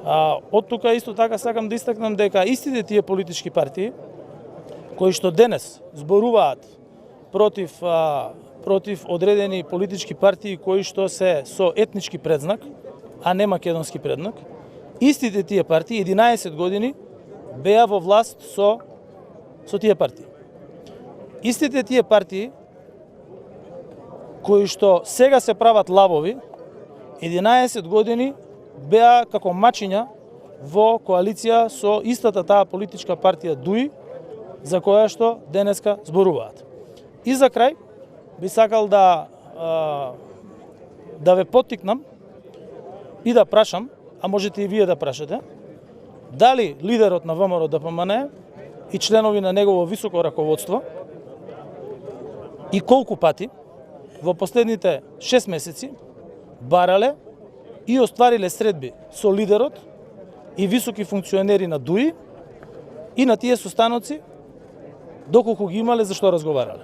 Од тука исто така сакам да истакнам дека истите тие политички партии кои што денес зборуваат против одредени политички партии кои што се со етнички предзнак, а не македонски предзнак, истите тие партии 11 години беа во власт со тие партии. Истите тие партии кои што сега се прават лавови, 11 години беа како мачиња во коалиција со истата таа политичка партија ДУИ, за која што денеска зборуваат. И за крај би сакал да ве поттикнам и да прашам, а можете и вие да прашате, дали лидерот на ВМРО ДПМН и членови на негово високо раководство и колку пати во последните 6 месеци барале и оствариле средби со лидерот и високи функционери на ДУИ и на тие состаноци, доколку ги имале за што разговарале.